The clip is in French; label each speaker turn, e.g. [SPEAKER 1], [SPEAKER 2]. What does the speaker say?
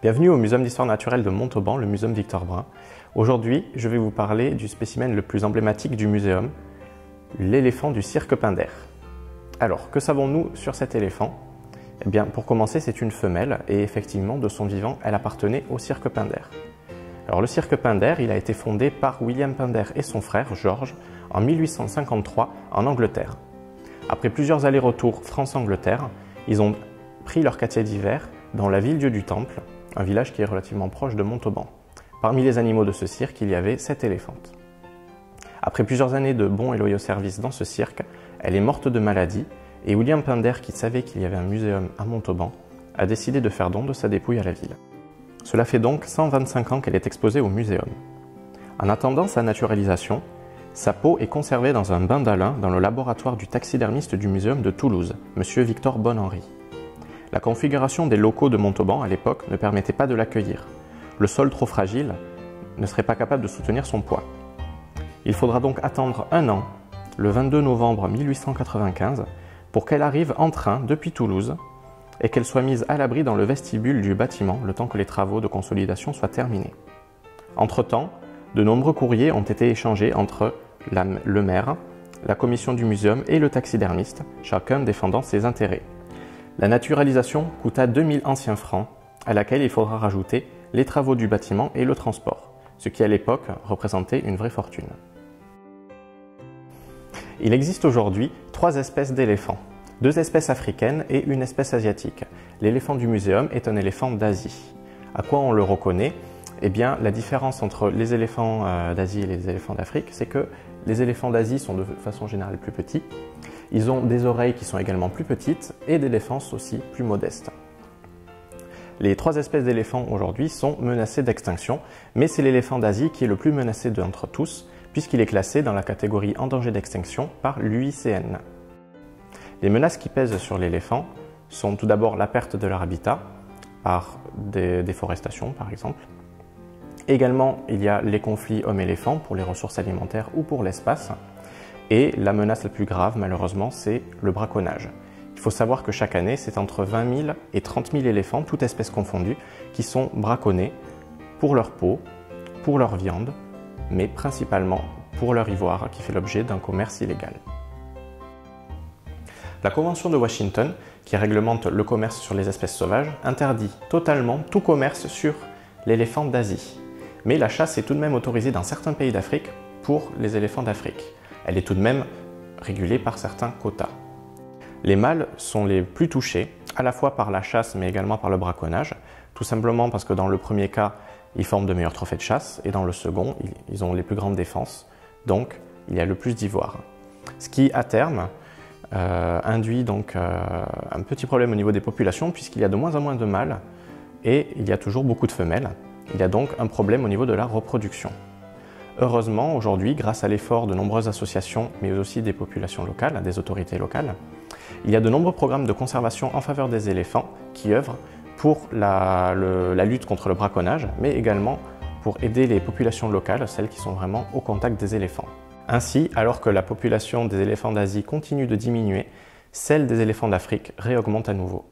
[SPEAKER 1] Bienvenue au Muséum d'Histoire Naturelle de Montauban, le Muséum Victor Brun. Aujourd'hui, je vais vous parler du spécimen le plus emblématique du muséum, l'éléphant du cirque Pinder. Alors, que savons-nous sur cet éléphant? Eh bien, pour commencer, c'est une femelle et effectivement, de son vivant, elle appartenait au cirque Pinder. Alors, le cirque Pinder, il a été fondé par William Pinder et son frère, George, en 1853 en Angleterre. Après plusieurs allers-retours France-Angleterre, ils ont pris leur quartier d'hiver dans la ville-dieu du Temple, un village qui est relativement proche de Montauban. Parmi les animaux de ce cirque, il y avait 7 éléphantes. Après plusieurs années de bons et loyaux services dans ce cirque, elle est morte de maladie et William Pinder, qui savait qu'il y avait un muséum à Montauban, a décidé de faire don de sa dépouille à la ville. Cela fait donc 125 ans qu'elle est exposée au muséum. En attendant sa naturalisation, sa peau est conservée dans un bain d'Alain dans le laboratoire du taxidermiste du muséum de Toulouse, M. Victor Bonhenry. La configuration des locaux de Montauban à l'époque ne permettait pas de l'accueillir. Le sol trop fragile ne serait pas capable de soutenir son poids. Il faudra donc attendre un an, le 22 novembre 1895, pour qu'elle arrive en train depuis Toulouse et qu'elle soit mise à l'abri dans le vestibule du bâtiment le temps que les travaux de consolidation soient terminés. Entre-temps, de nombreux courriers ont été échangés entre le maire, la commission du muséum et le taxidermiste, chacun défendant ses intérêts. La naturalisation coûta 2000 anciens francs, à laquelle il faudra rajouter les travaux du bâtiment et le transport, ce qui à l'époque représentait une vraie fortune. Il existe aujourd'hui 3 espèces d'éléphants, 2 espèces africaines et une espèce asiatique. L'éléphant du muséum est un éléphant d'Asie. À quoi on le reconnaît? Eh bien, la différence entre les éléphants d'Asie et les éléphants d'Afrique, c'est que les éléphants d'Asie sont de façon générale plus petits. Ils ont des oreilles qui sont également plus petites et des défenses aussi plus modestes. Les 3 espèces d'éléphants aujourd'hui sont menacées d'extinction, mais c'est l'éléphant d'Asie qui est le plus menacé d'entre tous, puisqu'il est classé dans la catégorie en danger d'extinction par l'UICN. Les menaces qui pèsent sur l'éléphant sont tout d'abord la perte de leur habitat, par des déforestations par exemple. Également, il y a les conflits hommes-éléphants pour les ressources alimentaires ou pour l'espace. Et la menace la plus grave, malheureusement, c'est le braconnage. Il faut savoir que chaque année, c'est entre 20 000 et 30 000 éléphants, toutes espèces confondues, qui sont braconnés pour leur peau, pour leur viande, mais principalement pour leur ivoire, qui fait l'objet d'un commerce illégal. La Convention de Washington, qui réglemente le commerce sur les espèces sauvages, interdit totalement tout commerce sur l'éléphant d'Asie. Mais la chasse est tout de même autorisée dans certains pays d'Afrique pour les éléphants d'Afrique. Elle est tout de même régulée par certains quotas. Les mâles sont les plus touchés, à la fois par la chasse mais également par le braconnage, tout simplement parce que dans le premier cas, ils forment de meilleurs trophées de chasse et dans le second, ils ont les plus grandes défenses, donc il y a le plus d'ivoire. Ce qui, à terme, induit donc un petit problème au niveau des populations puisqu'il y a de moins en moins de mâles et il y a toujours beaucoup de femelles. Il y a donc un problème au niveau de la reproduction. Heureusement, aujourd'hui, grâce à l'effort de nombreuses associations, mais aussi des populations locales, des autorités locales, il y a de nombreux programmes de conservation en faveur des éléphants qui œuvrent pour la lutte contre le braconnage, mais également pour aider les populations locales, celles qui sont vraiment au contact des éléphants. Ainsi, alors que la population des éléphants d'Asie continue de diminuer, celle des éléphants d'Afrique réaugmente à nouveau.